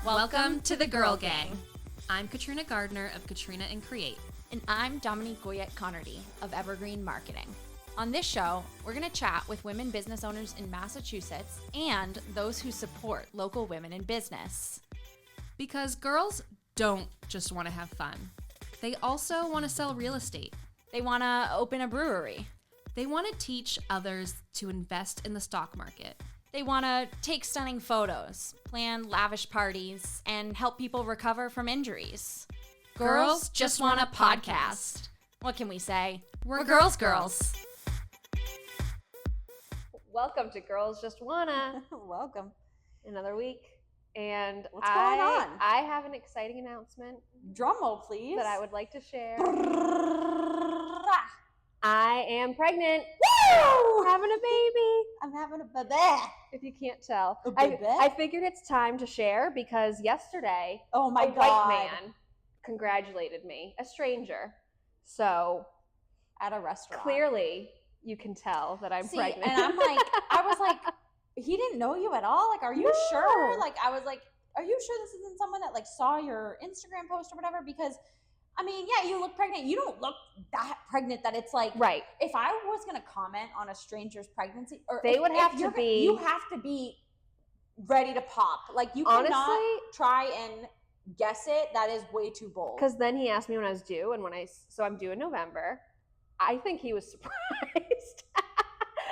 Welcome to the Girl Gang. I'm Katrina Gardner of Katrina and Create. And I'm Dominique Goyette-Connerty of Evergreen Marketing. On this show, we're going to chat with women business owners in Massachusetts and those who support local women in business. Because girls don't just want to have fun. They also want to sell real estate. They want to open a brewery. They want to teach others to invest in the stock market. They want to take stunning photos, plan lavish parties, and help people recover from injuries. Girls just want a podcast. What can we say? We're girls. Welcome to Girls Just Wanna. Welcome. Another week. And What's going on? I have an exciting announcement Drum roll, please. that I would like to share. I am pregnant. Woo! Having a baby. I'm having a baby. If you can't tell. A baby? I figured it's time to share because yesterday Oh my a God. white man congratulated me, a stranger. So At a restaurant. clearly you can tell that I'm See, pregnant. and I'm like, I was like, he didn't know you at all? Like, are you sure? No. Like, I was like, are you sure this isn't someone that like saw your Instagram post or whatever? Because, I mean, yeah, you look pregnant. You don't look that pregnant that it's like, Right. if I was going to comment on a stranger's pregnancy, or They would have to you be- have to be ready to pop. Like, you Honestly, cannot try and guess it. That is way too bold. because then he asked me when I was due, and so I'm due in November. I think he was surprised.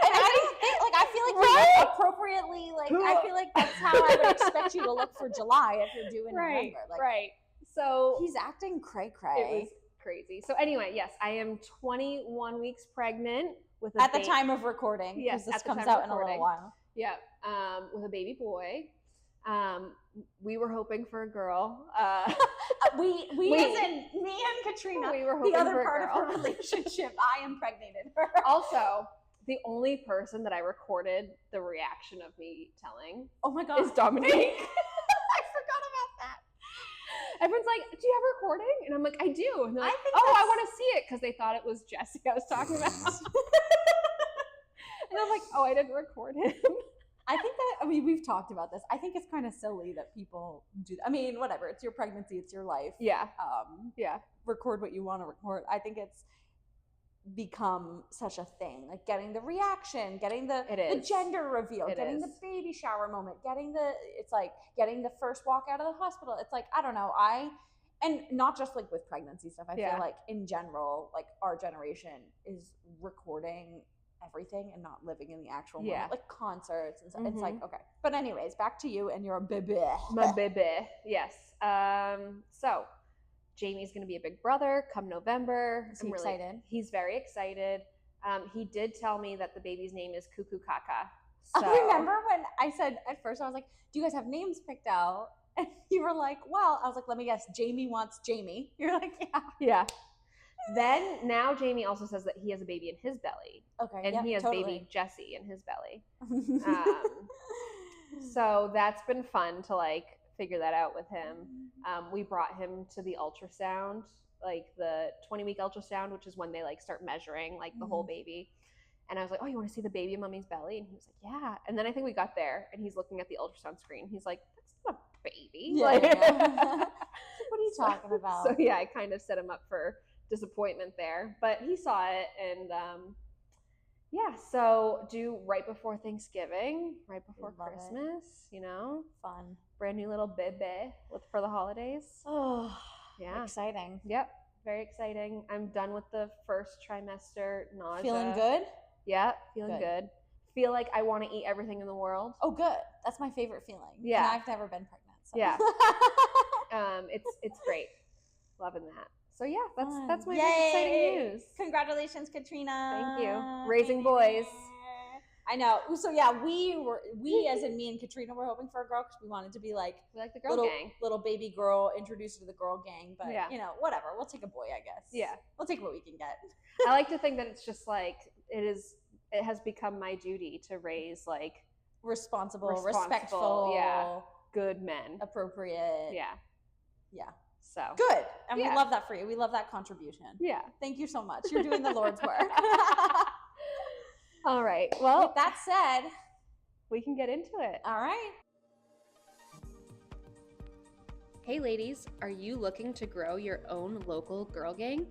And I don't think, like, I feel like you look appropriately, like, I feel like that's how I would expect you to look for July if you're due in November. Like, right. So he's acting cray-cray. it was crazy. So anyway, yes, I am 21 weeks pregnant with At the time of recording, because Yes, this at the comes time of out in a recording. little while. Yeah, with a baby boy. We were hoping for a girl. We as in me and Katrina, We were hoping the other for a part girl. of her relationship, I impregnated her. Also, the only person that I recorded the reaction of me telling Oh my God. is Dominique. I forgot about that. Everyone's like, do you have a recording? And I'm like, I do. And they're like, I think oh, I that's- want to see it, because they thought it was Jesse I was talking about. And I'm like, oh, I didn't record him. I think that, I mean, we've talked about this. I think it's kind of silly that people do that. I mean, whatever. It's your pregnancy. It's your life. Yeah. Yeah. Record what you want to record. I think it's become such a thing. Like getting the reaction, getting the is. gender reveal, It getting is. the baby shower moment, getting the first walk out of the hospital. It's like, I don't know. And not just like with pregnancy stuff. I Yeah. feel like in general, like our generation is recording everything and not living in the actual Yeah. moment, like concerts and stuff. Mhm. It's like, okay. But anyways, back to you and your baby. My baby. Yes. So Jamie's going to be a big brother come November. Is he I'm excited? He's very excited. He did tell me that the baby's name is Cuckoo Kaka. So, I remember when I said at first, I was like, do you guys have names picked out? And you were like, well, I was like, let me guess, Jamie wants Jamie. You're like, yeah. Yeah. Then now Jamie also says that he has a baby in his belly, Okay. and yep, he has totally. baby Jesse in his belly. So that's been fun to like figure that out with him. We brought him to the ultrasound, like the 20-week ultrasound, which is when they like start measuring like the whole baby. And I was like, oh, you want to see the baby in mommy's belly? And he was like, yeah. And then I think we got there and he's looking at the ultrasound screen. He's like, that's not a baby. Yeah, Like- yeah. What are you talking about? So yeah, I kind of set him up for disappointment there, but he saw it. And yeah, so do right before Thanksgiving, right before Love it. Christmas, you know, Fun. brand new little baby for the holidays. Oh, Yeah. exciting. Yep. Very exciting. I'm done with the first trimester nausea. Feeling good? Yeah, feeling Good. good. Feel like I want to eat everything in the world. Oh, good. That's my favorite feeling. Yeah. And I've never been pregnant. So. Yeah. It's great. Loving that. So yeah, that's my Yay. exciting news. Congratulations, Katrina. Thank you. Raising boys. I know. So yeah, we as in me and Katrina were hoping for a girl because we wanted to be like We like the girl gang. little baby girl, introduced to the girl gang. But Yeah. you know, whatever. We'll take a boy, I guess. Yeah. We'll take what we can get. I like to think that it's just like it has become my duty to raise like Responsible, Responsible, respectful, yeah. good men. appropriate. Yeah. Yeah. So Good. And Yeah. we love that for you. We love that contribution. yeah. Thank you so much. You're doing the Lord's work. All right. Well, With that said, we can get into it. all right. Hey ladies, are you looking to grow your own local girl gang?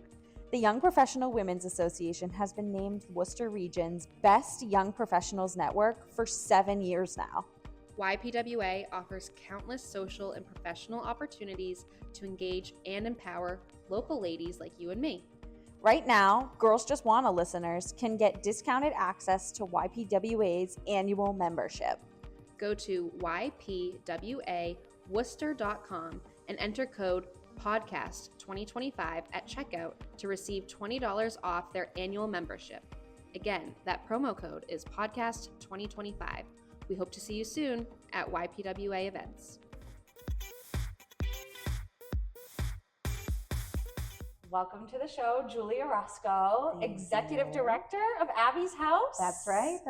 The Young Professional Women's Association has been named Worcester Region's Best Young Professionals Network for 7 years now. YPWA offers countless social and professional opportunities to engage and empower local ladies like you and me. Right now, Girls Just Wanna listeners can get discounted access to YPWA's annual membership. Go to ypwaworcester.com and enter code podcast2025 at checkout to receive $20 off their annual membership. Again, that promo code is podcast2025. We hope to see you soon at YPWA events. Welcome to the show, Julie Orozco, Executive Director of Abby's House. That's right.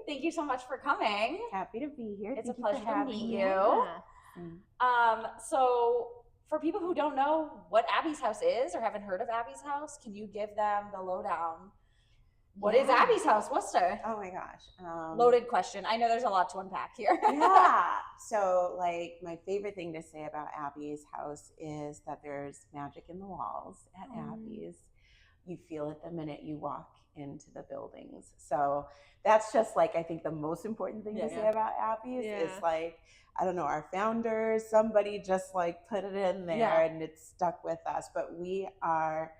Thank you so much for coming. Happy to be here. It's Thank a you for pleasure to having meet me. you. Yeah. So for people who don't know what Abby's House is or haven't heard of Abby's House, can you give them the lowdown? What is Abby's House, Worcester? Oh my gosh. Loaded question. I know there's a lot to unpack here. Yeah. So like my favorite thing to say about Abby's House is that there's magic in the walls at Abby's. You feel it the minute you walk into the buildings. So that's just like, I think the most important thing to say about Abby's is like, I don't know, our founders, somebody just like put it in there and it's stuck with us. But we are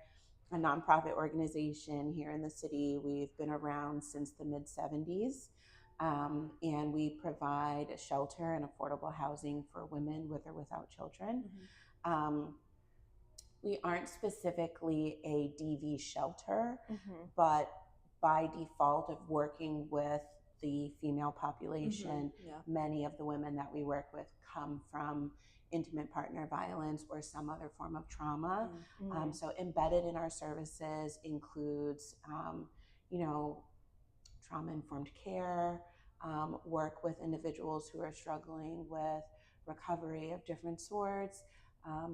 a nonprofit organization here in the city. We've been around since the mid-70s, and we provide shelter and affordable housing for women with or without children. We aren't specifically a DV shelter, but by default of working with the female population, many of the women that we work with come from intimate partner violence or some other form of trauma. So embedded in our services includes, trauma-informed care, work with individuals who are struggling with recovery of different sorts.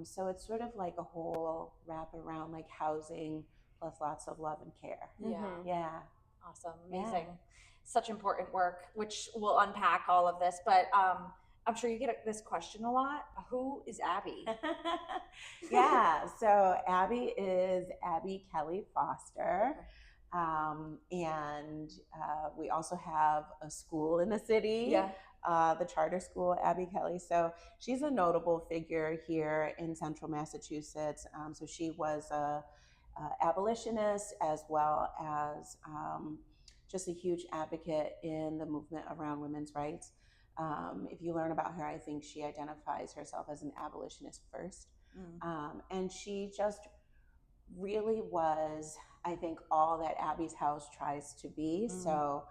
So it's sort of like a whole wrap around like housing plus lots of love and care. Yeah. Awesome. Amazing. Such important work, which we'll unpack all of this, but I'm sure you get this question a lot. Who is Abby? Yeah, so Abby is Abby Kelly Foster. And we also have a school in the city, the charter school, Abby Kelly. So she's a notable figure here in central Massachusetts. So she was a abolitionist as well as just a huge advocate in the movement around women's rights. If you learn about her, I think she identifies herself as an abolitionist first. And she just really was, I think, all that Abby's House tries to be. So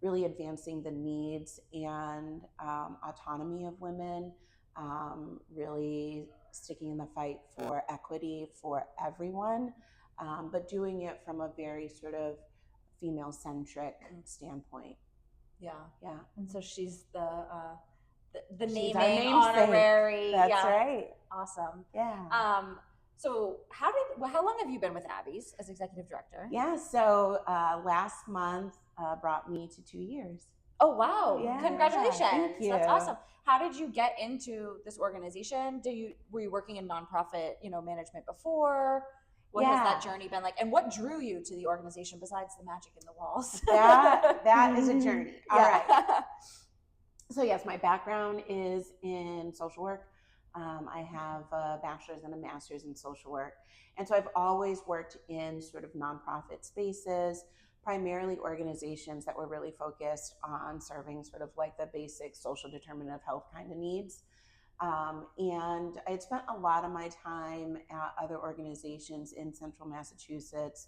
really advancing the needs and autonomy of women, really sticking in the fight for equity for everyone, but doing it from a very sort of female-centric standpoint. Yeah. And so she's the she's naming our namesake. honorary. That's right. Awesome. Yeah. So how long have you been with Abby's as executive director? Yeah. So last month brought me to 2 years. Oh wow! Yeah. Congratulations. Thank you. That's awesome. How did you get into this organization? Were you working in nonprofit, management before? What has that journey been like? And what drew you to the organization besides the magic in the walls? That is a journey. All right. So yes, my background is in social work. I have a bachelor's and a master's in social work. And so I've always worked in sort of nonprofit spaces, primarily organizations that were really focused on serving sort of like the basic social determinant of health kind of needs. And I had spent a lot of my time at other organizations in central Massachusetts,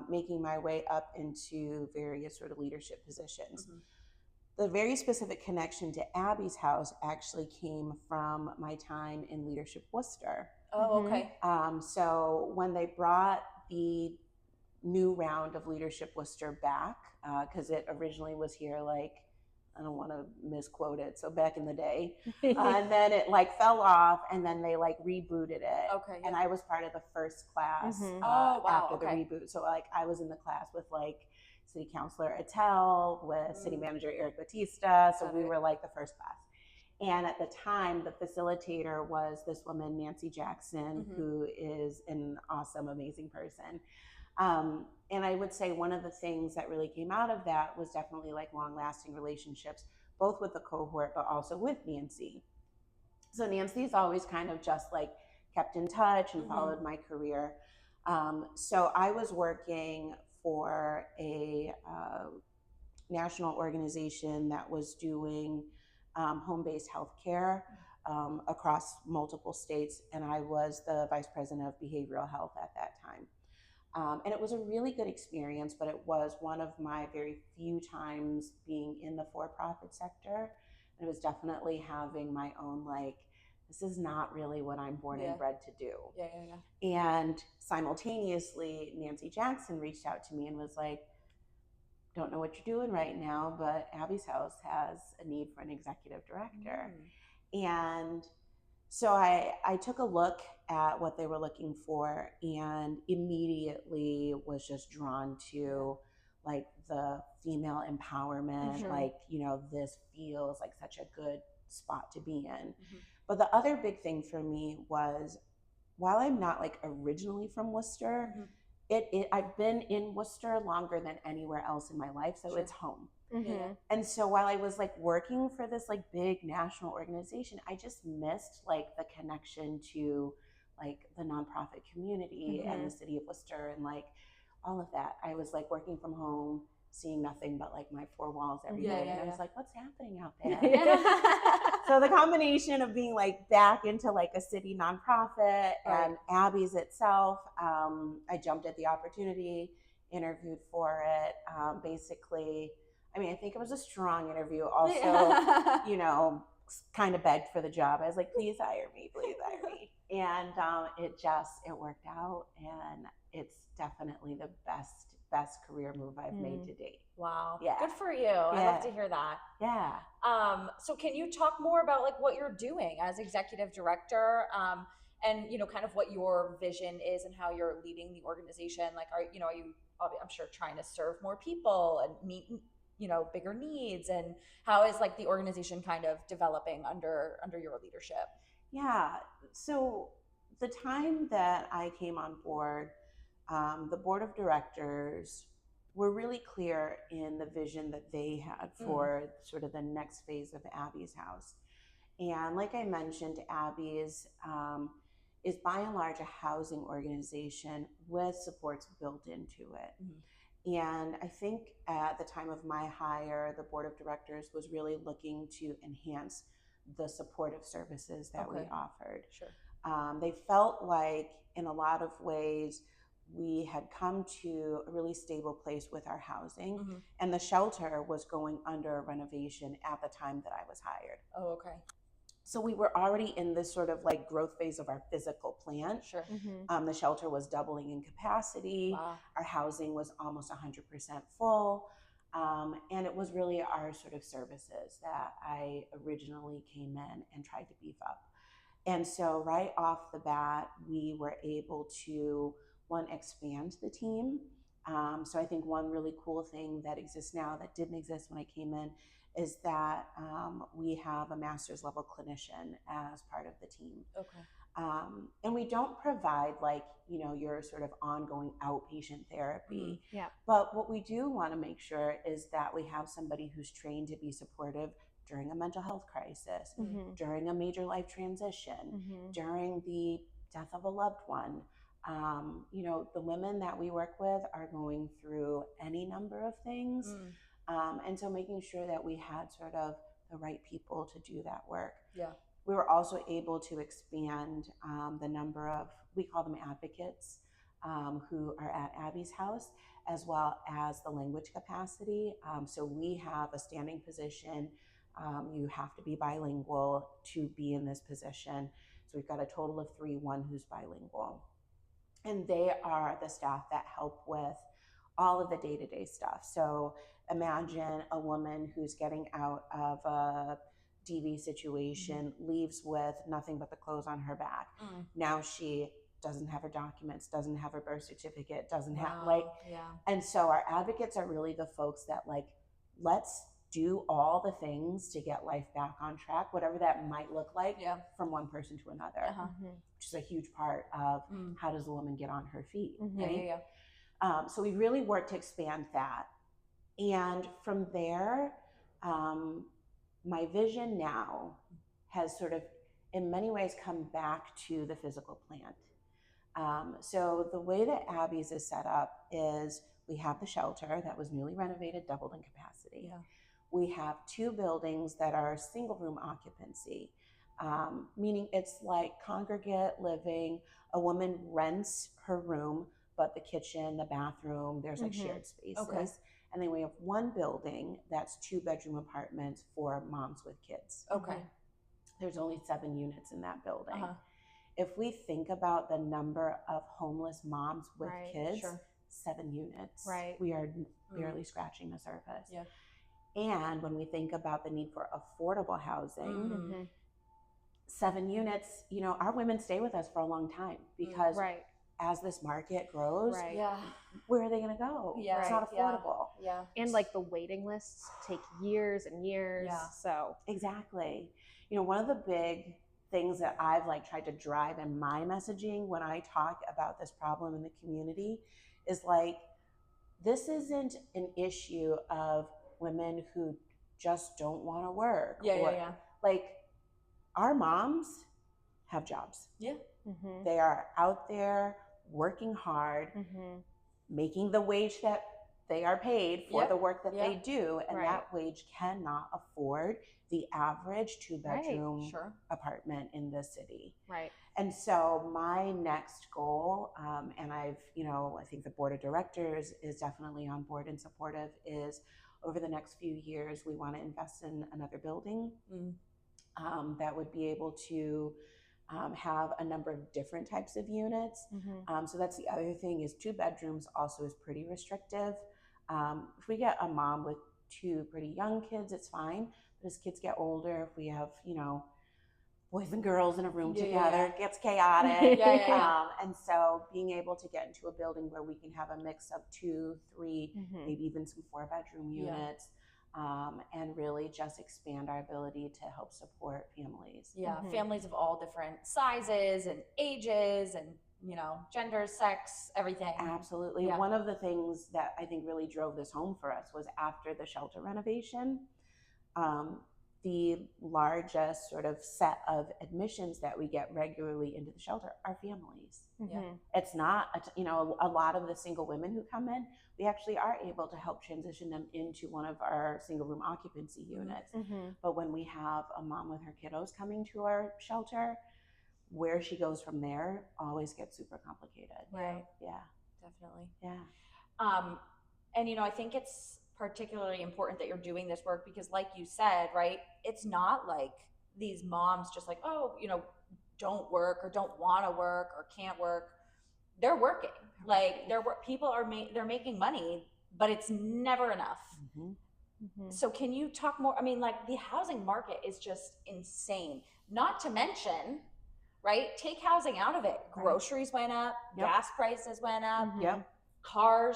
making my way up into various sort of leadership positions. The very specific connection to Abby's House actually came from my time in Leadership Worcester. Oh, okay. So when they brought the new round of Leadership Worcester back, because it originally was here like, I don't want to misquote it, so back in the day, and then it like fell off, and then they like rebooted it. Okay. And I was part of the first class after the reboot. So like I was in the class with like City Councilor Attell, with City Manager Eric Batista. So we were like the first class. And at the time, the facilitator was this woman, Nancy Jackson, who is an awesome, amazing person. And I would say one of the things that really came out of that was definitely like long-lasting relationships, both with the cohort, but also with Nancy. So Nancy's always kind of just like kept in touch and followed my career. So I was working for a national organization that was doing home-based healthcare across multiple states, and I was the vice president of behavioral health at that time. And it was a really good experience, but it was one of my very few times being in the for-profit sector. And it was definitely having my own, like, this is not really what I'm born and bred to do. And simultaneously, Nancy Jackson reached out to me and was like, don't know what you're doing right now, but Abby's House has a need for an executive director. And so I took a look at what they were looking for and immediately was just drawn to like the female empowerment, like, you know, this feels like such a good spot to be in. But the other big thing for me was, while I'm not like originally from Worcester, I've been in Worcester longer than anywhere else in my life, so it's home. And so while I was like working for this like big national organization, I just missed like the connection to like the nonprofit community and the city of Worcester and like all of that. I was like working from home, seeing nothing but like my four walls every day. And I was like, what's happening out there? So the combination of being like back into like a city nonprofit and Abby's itself, I jumped at the opportunity, interviewed for it. Basically, I mean, I think it was a strong interview. Also, you know, kind of begged for the job. I was like, please hire me, please hire me. And it worked out. And it's definitely the best career move I've made to date. Wow. Yeah. Good for you. I love to hear that. Yeah. So can you talk more about like what you're doing as executive director? And you know, kind of what your vision is and how you're leading the organization. Like, are you, I'm sure, trying to serve more people and meet, you know, bigger needs, and how is like the organization kind of developing under your leadership? Yeah. So the time that I came on board, the board of directors were really clear in the vision that they had for sort of the next phase of Abby's House. And like I mentioned, Abby's is by and large a housing organization with supports built into it. And I think at the time of my hire, the board of directors was really looking to enhance the supportive services that we offered. They felt like in a lot of ways, we had come to a really stable place with our housing, and the shelter was going under renovation at the time that I was hired. Oh, okay. So we were already in this sort of like growth phase of our physical plant. The shelter was doubling in capacity. Wow. Our housing was almost 100% full. And it was really our sort of services that I originally came in and tried to beef up. And so right off the bat, we were able to, one, expand the team. So I think one really cool thing that exists now that didn't exist when I came in is that we have a master's level clinician as part of the team. And we don't provide like, you know, your sort of ongoing outpatient therapy. But what we do want to make sure is that we have somebody who's trained to be supportive during a mental health crisis, during a major life transition, during the death of a loved one. You know, the women that we work with are going through any number of things. And so making sure that we had sort of the right people to do that work. We were also able to expand the number of, we call them advocates, who are at Abby's House, as well as the language capacity. So we have a standing position. You have to be bilingual to be in this position. So we've got a total of 3, 1 who's bilingual. And they are the staff that help with all of the day-to-day stuff. So imagine a woman who's getting out of a DV situation, leaves with nothing but the clothes on her back. Now she doesn't have her documents, doesn't have her birth certificate, doesn't have and so our advocates are really the folks that like, let's do all the things to get life back on track, whatever that might look like from one person to another, which is a huge part of how does a woman get on her feet, right? So we really work to expand that. And from there, my vision now has sort of in many ways come back to the physical plant. So the way that Abby's is set up is we have the shelter that was newly renovated, doubled in capacity. We have 2 buildings that are single room occupancy, meaning it's like congregate living. A woman rents her room, but the kitchen, the bathroom, there's like shared spaces. And then we have 1 building that's 2-bedroom apartments for moms with kids. There's only 7 units in that building. If we think about the number of homeless moms with kids, 7 units, we are barely scratching the surface. And when we think about the need for affordable housing, 7 units, you know, our women stay with us for a long time because as this market grows, where are they going to go? It's not affordable. And like the waiting lists take years and years. So exactly. You know, one of the big things that I've like tried to drive in my messaging when I talk about this problem in the community is like, this isn't an issue of women who just don't want to work. Like, our moms have jobs. They are out there working hard, making the wage that they are paid for the work that they do, and that wage cannot afford the average 2-bedroom apartment in the city. And so my next goal, and I've, you know, I think the board of directors is definitely on board and supportive, is over the next few years, we want to invest in another building that would be able to have a number of different types of units. So that's the other thing, is 2 bedrooms also is pretty restrictive. If we get a mom with 2 pretty young kids, it's fine. But as kids get older, if we have, you know, boys and girls in a room together, it gets chaotic. And so being able to get into a building where we can have a mix of 2, 3, maybe even some 4-bedroom units, and really just expand our ability to help support families. Families of all different sizes and ages and, you know, gender, sex, everything. Absolutely. One of the things that I think really drove this home for us was after the shelter renovation, the largest sort of set of admissions that we get regularly into the shelter are families. It's not, you know, a lot of the single women who come in, we actually are able to help transition them into one of our single room occupancy units. But when we have a mom with her kiddos coming to our shelter, where she goes from there always gets super complicated. Definitely. And, you know, I think it's particularly important that you're doing this work because, like you said, right, it's not like these moms just like, oh, you know, don't work or don't want to work or can't work. They're working. Like, people are they're making money, but it's never enough. So can you talk more? I mean, like, the housing market is just insane. Not to mention, right, take housing out of it. Groceries went up, gas prices went up, car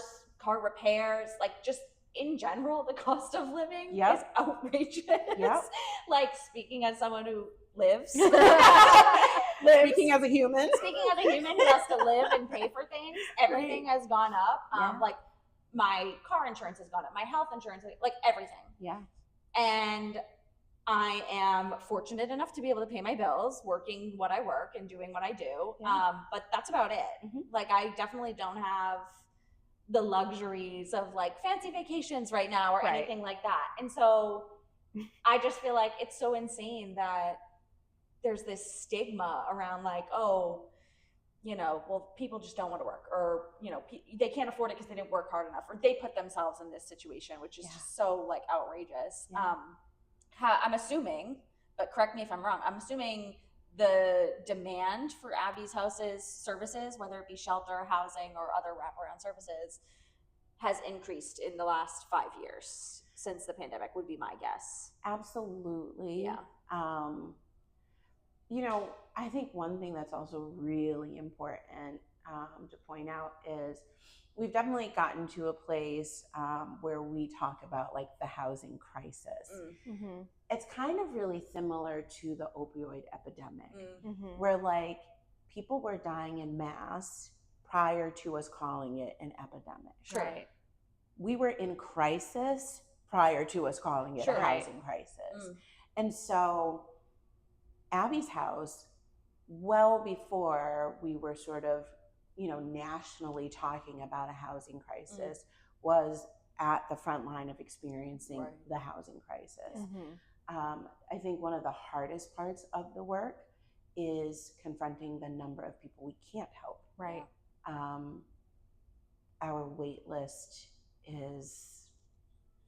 repairs, like, just in general, the cost of living is outrageous. Like, speaking as someone who lives. Speaking as a human who has to live and pay for things, everything has gone up. Like, my car insurance has gone up, my health insurance, like everything. And I am fortunate enough to be able to pay my bills, working what I work and doing what I do. But that's about it. Like, I definitely don't have the luxuries of like fancy vacations right now or anything like that. And so I just feel like it's so insane that there's this stigma around like, oh, you know, well, people just don't want to work, or, you know, they can't afford it because they didn't work hard enough, or they put themselves in this situation, which is just so like outrageous. I'm assuming, but correct me if I'm wrong, I'm assuming the demand for Abby's House's services, whether it be shelter, housing, or other wraparound services, has increased in the last 5 years since the pandemic, would be my guess. Absolutely. You know, I think one thing that's also really important to point out is we've definitely gotten to a place where we talk about like the housing crisis. Mm-hmm. It's kind of really similar to the opioid epidemic, Mm-hmm. where like people were dying in mass prior to us calling it an epidemic. Sure. Right. We were in crisis prior to us calling it Sure. a housing crisis. And so Abby's house, well before we were sort of, you know, nationally talking about a housing crisis, was at the front line of experiencing the housing crisis. I think one of the hardest parts of the work is confronting the number of people we can't help. Right. Our wait list is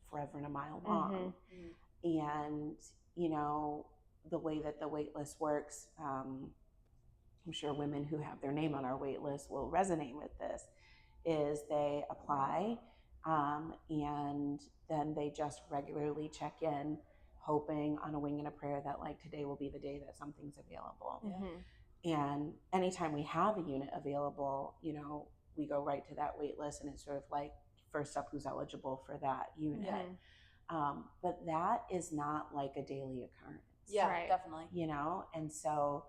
forever and a mile long. And, you know, the way that the wait list works, I'm sure women who have their name on our wait list will resonate with this, is they apply and then they just regularly check in, hoping on a wing and a prayer that like today will be the day that something's available. And anytime we have a unit available, you know, we go right to that wait list and it's sort of like first up who's eligible for that unit. But that is not like a daily occurrence. Yeah, definitely. You know, and so,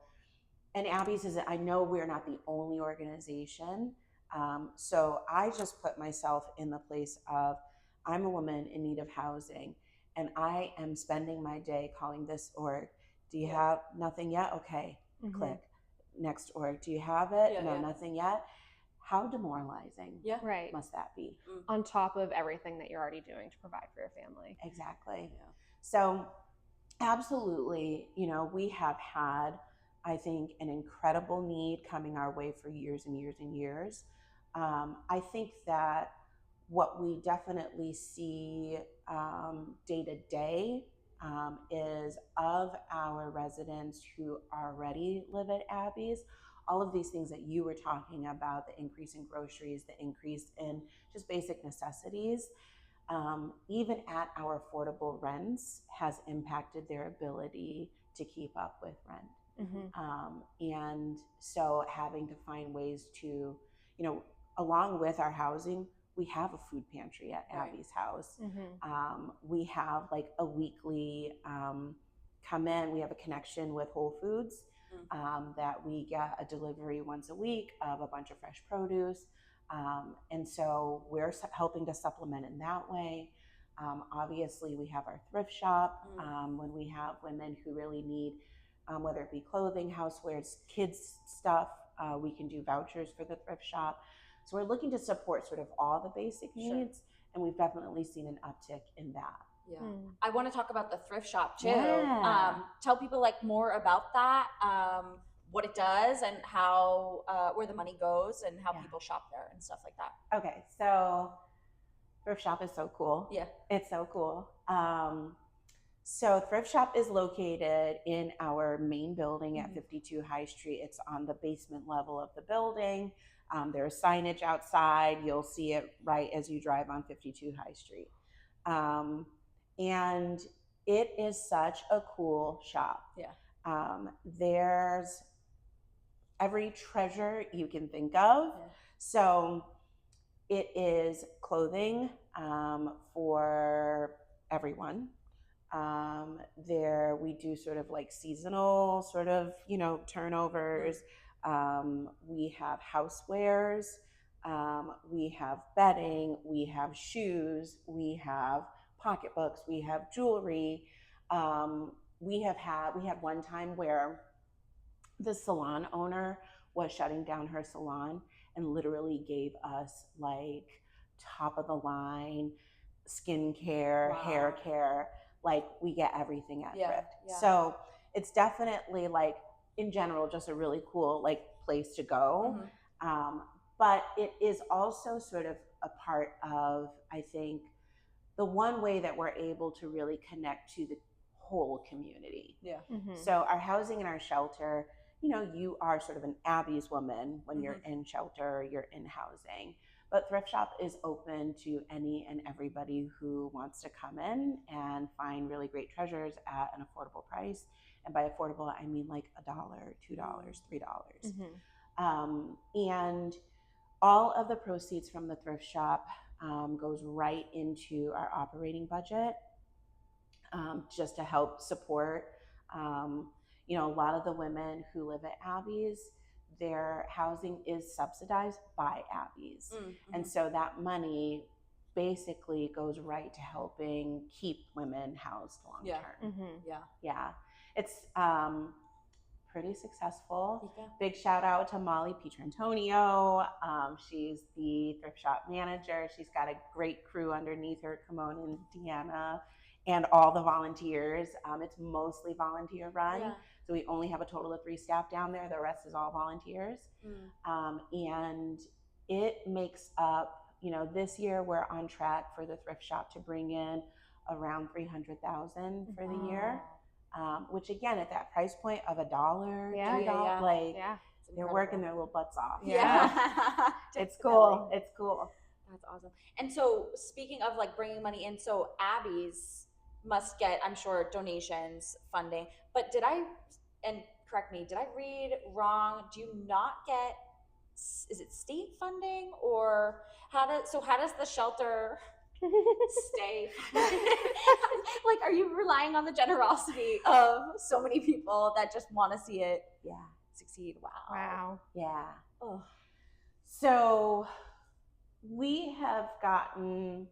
and Abby's is, I know we're not the only organization. So I just put myself in the place of, I'm a woman in need of housing and I am spending my day calling this org. Do you have nothing yet? Okay, click. Next org. Do you have it? No, nothing yet. How demoralizing must that be? On top of everything that you're already doing to provide for your family. Exactly. So absolutely, you know, we have had, I think, an incredible need coming our way for years and years and years. I think that what we definitely see day to day is of our residents who already live at Abby's, all of these things that you were talking about, the increase in groceries, the increase in just basic necessities, even at our affordable rents, has impacted their ability to keep up with rent. And so having to find ways to, you know, along with our housing, we have a food pantry at Abby's house. We have like a weekly come in, we have a connection with Whole Foods that we get a delivery once a week of a bunch of fresh produce. And so we're helping to supplement in that way. Obviously, we have our thrift shop when we have women who really need, whether it be clothing, housewares, kids stuff, we can do vouchers for the thrift shop. So we're looking to support sort of all the basic needs, and we've definitely seen an uptick in that. I want to talk about the thrift shop too. Yeah. Tell people like more about that, what it does, and how where the money goes, and how people shop there and stuff like that. Okay, so thrift shop is so cool. Yeah, it's so cool. So thrift shop is located in our main building at 52 High Street. It's on the basement level of the building. There's signage outside. You'll see it right as you drive on 52 High Street. And it is such a cool shop. There's every treasure you can think of. So it is clothing for everyone. There we do sort of like seasonal sort of, you know, turnovers. We have housewares, we have bedding, we have shoes, we have pocketbooks, we have jewelry. We had one time where the salon owner was shutting down her salon and literally gave us like top of the line skincare, hair care. Like we get everything at thrift. So it's definitely like in general just a really cool like place to go. But it is also sort of a part of, I think, the one way that we're able to really connect to the whole community. So our housing and our shelter, you know, you are sort of an Abby's woman when you're in shelter, you're in housing. But thrift shop is open to any and everybody who wants to come in and find really great treasures at an affordable price. And by affordable, I mean like $1, $2, $3. And All of the proceeds from the thrift shop goes right into our operating budget, just to help support. A lot of the women who live at Abby's, their housing is subsidized by Abby's. And so that money basically goes right to helping keep women housed long term. Yeah. It's pretty successful. Big shout out to Molly Pietrantonio. She's the thrift shop manager. She's got a great crew underneath her, Kimon and Deanna, and all the volunteers. It's mostly volunteer run. So we only have a total of 3 staff down there. The rest is all volunteers. And it makes up, this year we're on track for the thrift shop to bring in around $300,000 for the year. Which again, at that price point of $1, $2, they're working their little butts off. It's cool. It's cool. That's awesome. And so speaking of like bringing money in, so Abby's must get, I'm sure, donations, funding, but and correct me, did I read wrong? Do you not get, is it state funding, or how does the shelter stay? Like, are you relying on the generosity of so many people that just want to see it succeed? Wow. Yeah. So we have gotten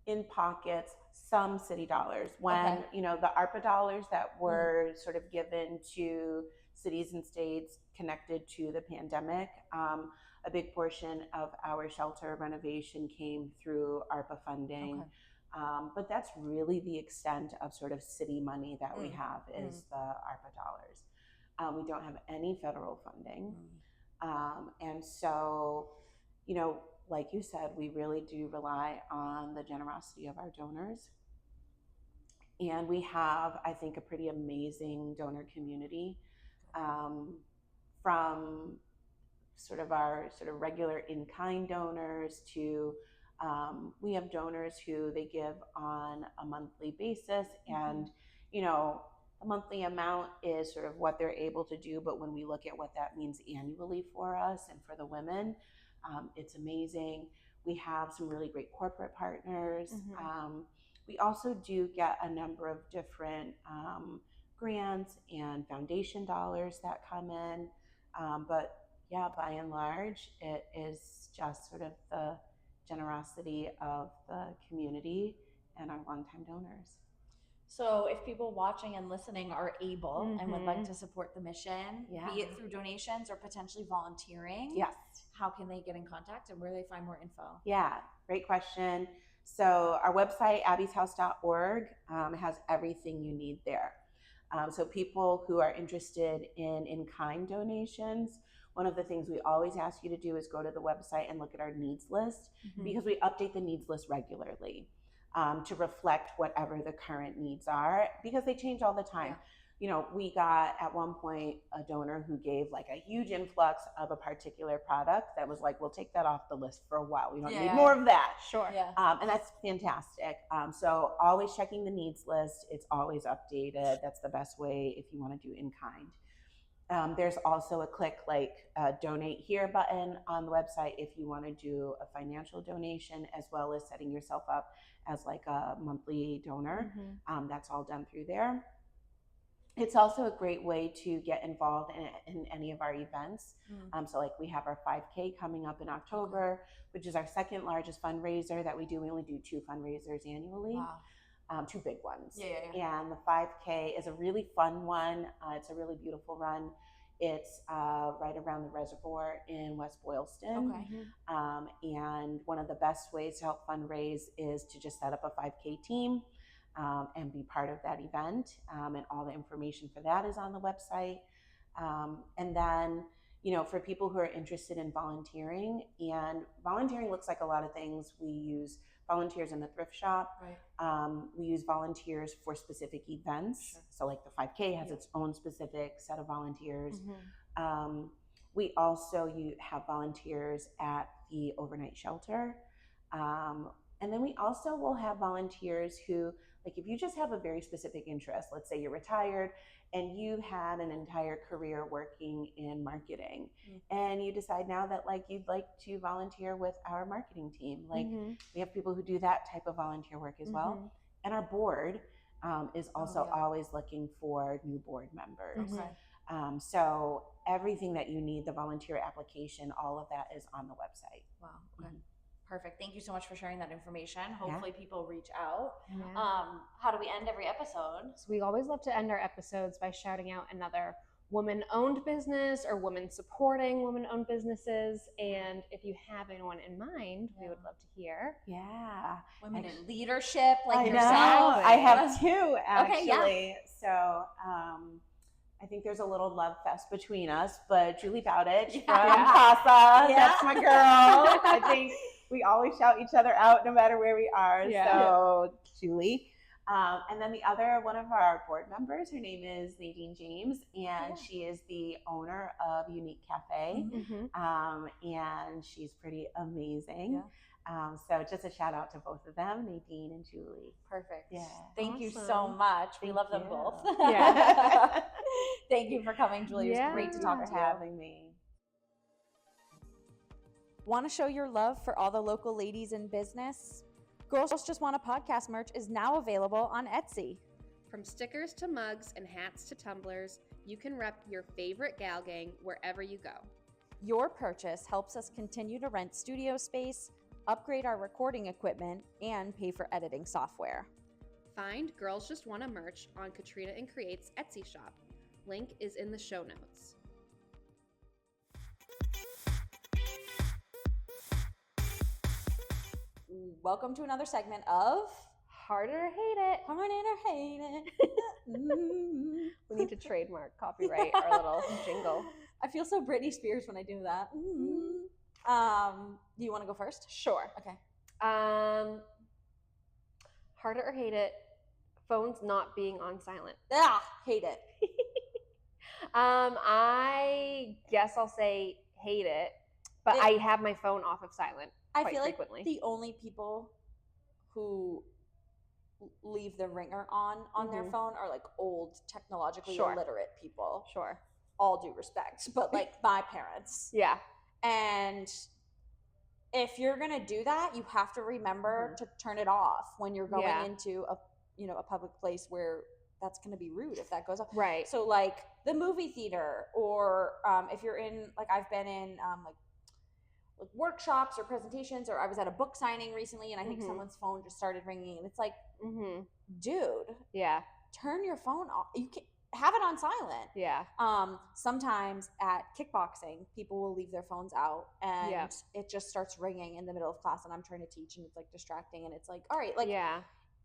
in pockets some city dollars when the ARPA dollars that were sort of given to cities and states connected to the pandemic. A big portion of our shelter renovation came through ARPA funding. But that's really the extent of sort of city money that we have is the ARPA dollars. We don't have any federal funding. And so, like you said, we really do rely on the generosity of our donors. And we have, I think, a pretty amazing donor community, from sort of our sort of regular in-kind donors to we have donors who they give on a monthly basis, and the monthly amount is sort of what they're able to do, but when we look at what that means annually for us and for the women, it's amazing. We have some really great corporate partners. We also do get a number of different grants and foundation dollars that come in, but yeah, by and large, it is just sort of the generosity of the community and our longtime donors. So if people watching and listening are able and would like to support the mission, be it through donations or potentially volunteering, how can they get in contact and where do they find more info? Yeah, great question. So our website, abbyshouse.org, has everything you need there. So people who are interested in in-kind donations, one of the things we always ask you to do is go to the website and look at our needs list, because we update the needs list regularly to reflect whatever the current needs are, because they change all the time. We got at one point a donor who gave like a huge influx of a particular product that was like, we'll take that off the list for a while. We don't need more of that. And that's fantastic. So always checking the needs list. It's always updated. That's the best way if you want to do in kind. There's also a click donate here button on the website if you want to do a financial donation, as well as setting yourself up as like a monthly donor. That's all done through there. It's also a great way to get involved in any of our events. So like we have our 5K coming up in October, which is our second largest fundraiser that we do. We only do 2 fundraisers annually. 2 big ones. And the 5K is a really fun one. It's a really beautiful run. It's right around the reservoir in West Boylston. And one of the best ways to help fundraise is to just set up a 5K team and be part of that event. And all the information for that is on the website. And then, for people who are interested in volunteering, and volunteering looks like a lot of things. We use volunteers in the thrift shop. We use volunteers for specific events. So like the 5K has its own specific set of volunteers. We also have volunteers at the overnight shelter. And then we also will have volunteers who, Like if you just have a very specific interest, let's say you're retired and you had an entire career working in marketing, and you decide now that like you'd like to volunteer with our marketing team. Like we have people who do that type of volunteer work as well. And our board is also always looking for new board members. So everything that you need, the volunteer application, all of that is on the website. Wow. Okay. Perfect. Thank you so much for sharing that information. Hopefully people reach out. Yeah. How do we end every episode? So we always love to end our episodes by shouting out another woman-owned business or women supporting women-owned businesses. And if you have anyone in mind, we would love to hear. Yeah. Women in leadership, like I yourself. know. I have two, actually. Okay, So I think there's a little love fest between us, but Julie Bowditch from Yeah. CASA, that's my girl. I think we always shout each other out no matter where we are. So Julie. And then the other one of our board members, her name is Nadine James, and she is the owner of Unique Cafe. And she's pretty amazing. So just a shout out to both of them, Nadine and Julie. Perfect. Yeah. Thank you so much. We love them both. Yeah. Thank you for coming, Julie. It was great to talk for to you. having me. Want to show your love for all the local ladies in business? Girls Just Want a Podcast merch is now available on Etsy. From stickers to mugs and hats to tumblers, you can rep your favorite gal gang wherever you go. Your purchase helps us continue to rent studio space, upgrade our recording equipment, and pay for editing software. Find Girls Just Want a merch on Katrina and Create's Etsy shop. Link is in the show notes. Welcome to another segment of Harder to hate it. Harder to Hate It. We need to trademark, copyright our little jingle. I feel so Britney Spears when I do that. Do you want to go first? Sure. Okay. Harder or hate it, phones not being on silent. Hate it. I guess I'll say hate it, but I have my phone off of silent quite I feel frequently. like the only people who leave the ringer on their phone are like old, technologically illiterate people. Sure. All due respect, but like my parents. Yeah. And if you're gonna do that, you have to remember to turn it off when you're going into a public place where that's gonna be rude if that goes off. Right. So like the movie theater, or if you're in, like I've been in like workshops or presentations, or I was at a book signing recently and I think someone's phone just started ringing and it's like, dude, turn your phone off. You can have it on silent. Yeah. Sometimes at kickboxing, people will leave their phones out and it just starts ringing in the middle of class and I'm trying to teach and it's like distracting and it's like, all right, like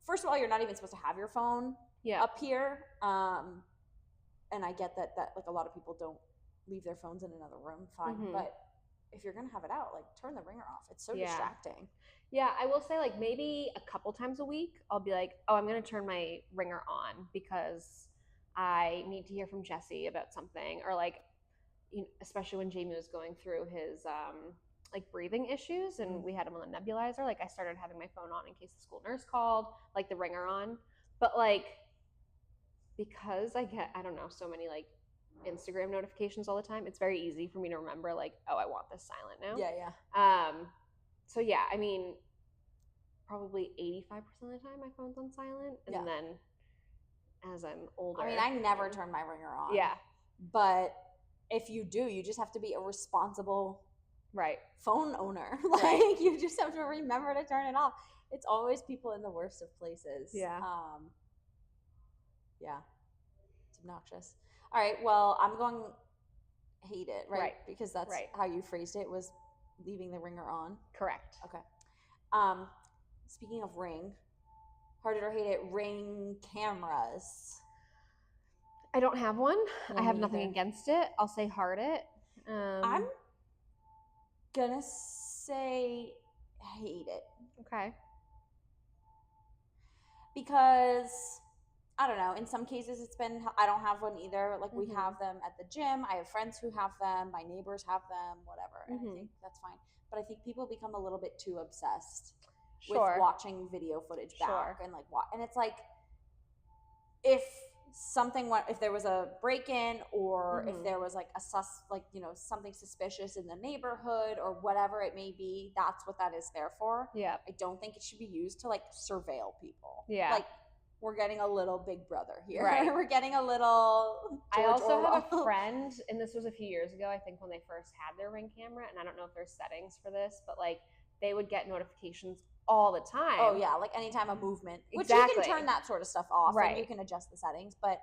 first of all, you're not even supposed to have your phone up here. And I get that like a lot of people don't leave their phones in another room, fine. But if you're gonna have it out, like turn the ringer off. It's so distracting. Yeah, I will say like maybe a couple times a week I'll be like, oh, I'm gonna turn my ringer on because I need to hear from Jesse about something, or like, especially when Jamie was going through his like breathing issues and we had him on the nebulizer, like I started having my phone on in case the school nurse called, like the ringer on. But like, because I get, I don't know, so many like Instagram notifications all the time, it's very easy for me to remember like, oh, I want this silent now. So yeah, I mean, probably 85% of the time my phone's on silent, and then as I'm older, I mean, I never turn my ringer on. Yeah. But if you do, you just have to be a responsible phone owner. Like you just have to remember to turn it off. It's always people in the worst of places. Yeah. It's obnoxious. All right, well, I'm going hate it, right? Because that's how you phrased it, was leaving the ringer on. Correct. Okay. Speaking of ring, hard it or hate it, ring cameras. I don't have one. Me I have nothing neither. against it. I'll say heart it. I'm gonna say hate it. Okay. Because I don't know, in some cases it's been, I don't have one either. Like we have them at the gym. I have friends who have them. My neighbors have them, whatever. And I think that's fine. But I think people become a little bit too obsessed with watching video footage back and like and it's like, if if there was a break-in, or if there was like something suspicious in the neighborhood or whatever it may be, that's what that is there for. Yeah. I don't think it should be used to like surveil people. Yeah. Like, we're getting a little Big Brother here. Right. We're getting a little I also Orwell. have a friend, and this was a few years ago, I think, when they first had their Ring camera, and I don't know if there's settings for this, but like they would get notifications all the time. Oh yeah, like anytime a movement, which Exactly. you can turn that sort of stuff off, Right. and you can adjust the settings, but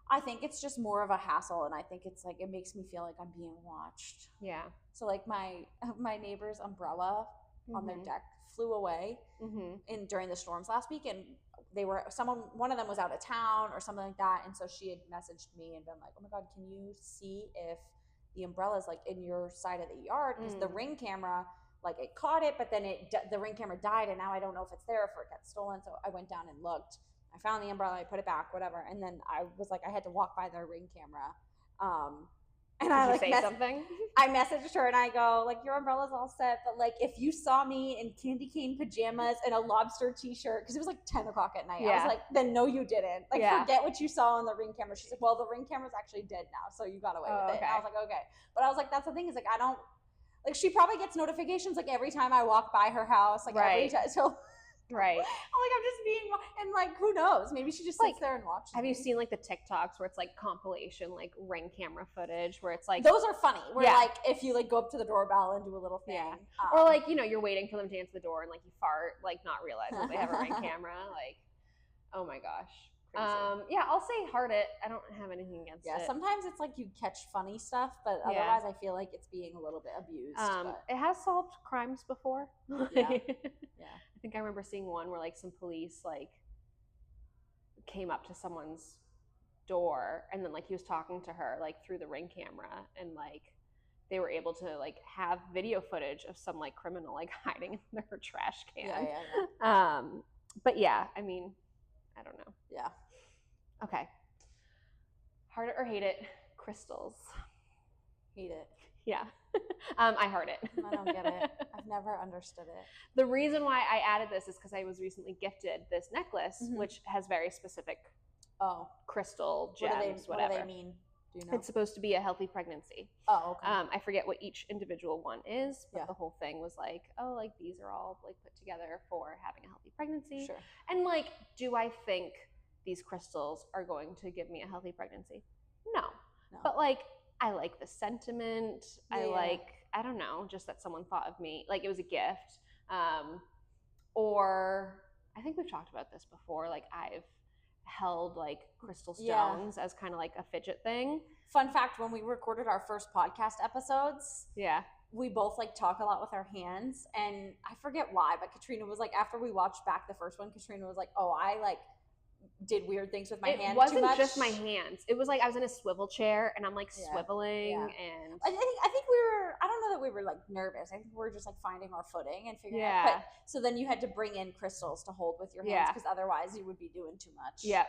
I think it's just more of a hassle, and I think it's like, it makes me feel like I'm being watched. Yeah. So like my neighbor's umbrella on their deck flew away during the storms last week, and one of them was out of town or something like that, and so she had messaged me and been like, oh my God, can you see if the umbrella's like in your side of the yard, because the Ring camera, like, it caught it, but then the Ring camera died, and now I don't know if it's there, if it got stolen. So I went down and looked. I found the umbrella, I put it back, whatever, and then I was like, I had to walk by their Ring camera. And Did I you like say something? I messaged her and I go, like, your umbrella's all set, but like, if you saw me in candy cane pajamas and a lobster t-shirt, because it was like 10 o'clock at night, I was like, then no, you didn't. Like, forget what you saw on the Ring camera. She's like, well, the Ring camera's actually dead now, so you got away with it. And I was like, okay. But I was like, that's the thing, is like, I don't, like, she probably gets notifications like every time I walk by her house, like every time. So right. I'm like, I'm just being, and like, who knows? Maybe she just sits there and watches. Have you seen like the TikToks where it's like compilation, like Ring camera footage, where it's like, those are funny. Where like, if you like go up to the doorbell and do a little thing, or like, you know, you're waiting for them to answer the door and like you fart, like not realizing that they have a Ring camera. Like, oh my gosh. Yeah, I'll say heart it. I don't have anything against it. Yeah, sometimes it's like you catch funny stuff, but otherwise I feel like it's being a little bit abused. It has solved crimes before. Yeah. I think I remember seeing one where like some police like came up to someone's door, and then like he was talking to her like through the Ring camera, and like they were able to like have video footage of some like criminal like hiding in their trash can. But yeah, I mean, I don't know. Yeah. Okay. Heart it or hate it, crystals. Hate it. Yeah. I heart it. I don't get it. I've never understood it. The reason why I added this is because I was recently gifted this necklace, which has very specific crystal gems, whatever. What do they mean? Do you know? It's supposed to be a healthy pregnancy. Oh, okay. I forget what each individual one is, but Yeah. the whole thing was like, oh, like these are all like put together for having a healthy pregnancy. Sure. And like, do I think these crystals are going to give me a healthy pregnancy? No. But like, I like the sentiment. Yeah. I don't know, just that someone thought of me. Like, it was a gift. Or I think we've talked about this before. Like, I've held like crystal stones as kind of like a fidget thing. Fun fact, when we recorded our first podcast episodes, we both like talk a lot with our hands, and I forget why, but Katrina was like, after we watched back the first one, Katrina was like, oh, I like did weird things with my hands too much. It wasn't just my hands. It was like I was in a swivel chair and I'm like swiveling and I think we were, I don't know that we were like nervous. I think we were just like finding our footing and figuring out. But so then you had to bring in crystals to hold with your hands, because otherwise you would be doing too much. Yeah.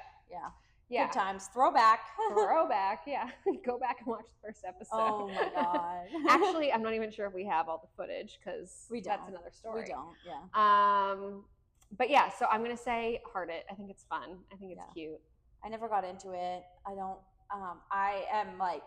Good times. Throwback. Yeah. Go back and watch the first episode. Oh my God. Actually, I'm not even sure if we have all the footage, because that's another story. We don't. Yeah. But yeah, so I'm gonna say heart it. I think it's fun. I think it's cute. I never got into it. I don't. I am like,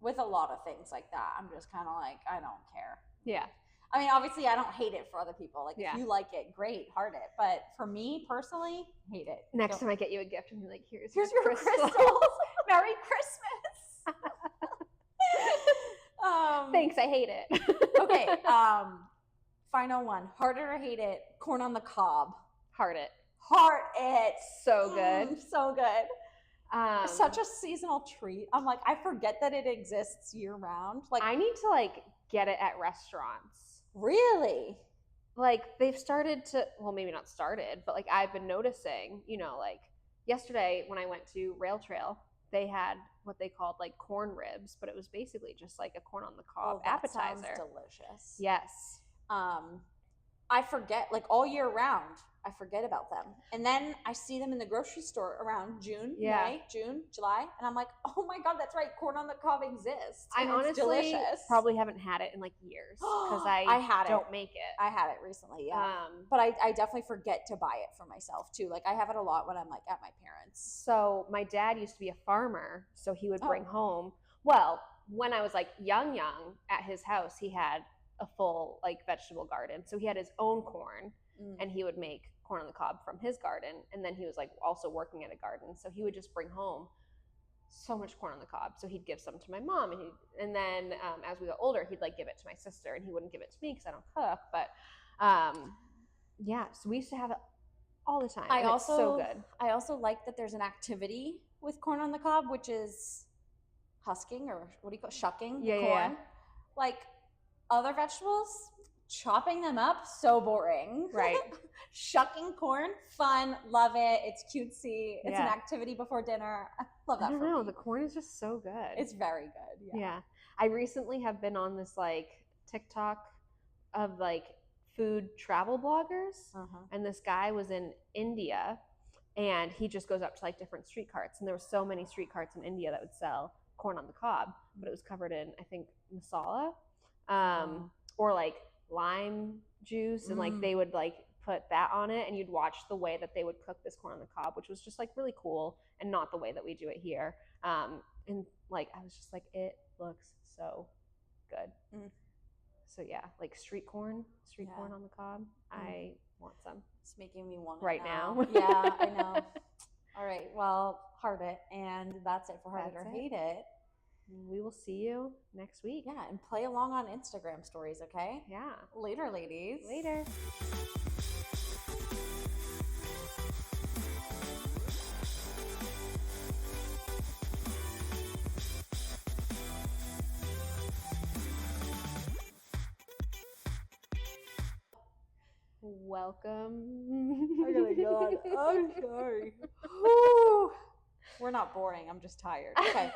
with a lot of things like that, I'm just kind of like, I don't care. Yeah. I mean, obviously, I don't hate it for other people. Like, if you like it, great, heart it. But for me personally, hate it. Next time I get you a gift and be like, here's your crystals. Merry Christmas. Thanks, I hate it. Okay. Final one. Heart it or hate it. Corn on the cob. Heart it. Heart it. So good. So good. Such a seasonal treat. I'm like, I forget that it exists year round. Like, I need to like get it at restaurants. Really? Like, they've started to, well, maybe not started, but like I've been noticing, you know, like yesterday when I went to Rail Trail, they had what they called like corn ribs, but it was basically just like a corn on the cob appetizer. Sounds delicious. Yes. I forget, like all year round, I forget about them. And then I see them in the grocery store around June, July. And I'm like, oh my God, that's right. Corn on the cob exists. I honestly delicious. probably haven't had it in like years because I don't make it. I had it recently, yeah. But I definitely forget to buy it for myself too. Like I have it a lot when I'm like at my parents'. So my dad used to be a farmer. So he would bring home, well, when I was like young, at his house, he had a full like vegetable garden. So he had his own corn and he would make corn on the cob from his garden. And then he was like also working at a garden. So he would just bring home so much corn on the cob. So he'd give some to my mom. And then as we got older, he'd like give it to my sister and he wouldn't give it to me because I don't cook. But yeah, so we used to have it all the time. It's so good. I also like that there's an activity with corn on the cob, which is husking or what do you call it? Shucking the corn. Yeah. Like other vegetables, chopping them up, so boring. Right. Shucking corn, fun, love it. It's cutesy. It's an activity before dinner. I love that. I don't know. The corn is just so good. It's very good. Yeah. I recently have been on this like TikTok of like food travel bloggers. And this guy was in India and he just goes up to like different street carts. And there were so many street carts in India that would sell corn on the cob, but it was covered in, I think, masala or like lime juice. And like they would like put that on it and you'd watch the way that they would cook this corn on the cob, which was just like really cool and not the way that we do it here. And like I was just like, it looks so good. So yeah, like street corn on the cob. I want some. It's making me want it right now. Yeah, I know. All right, well, heart it, and that's it for Heart It or Hate It. We will see you next week. Yeah, and play along on Instagram stories, okay? Yeah. Later, ladies. Later. Welcome. I gotta yawn. I'm sorry. Whew. We're not boring. I'm just tired. Okay.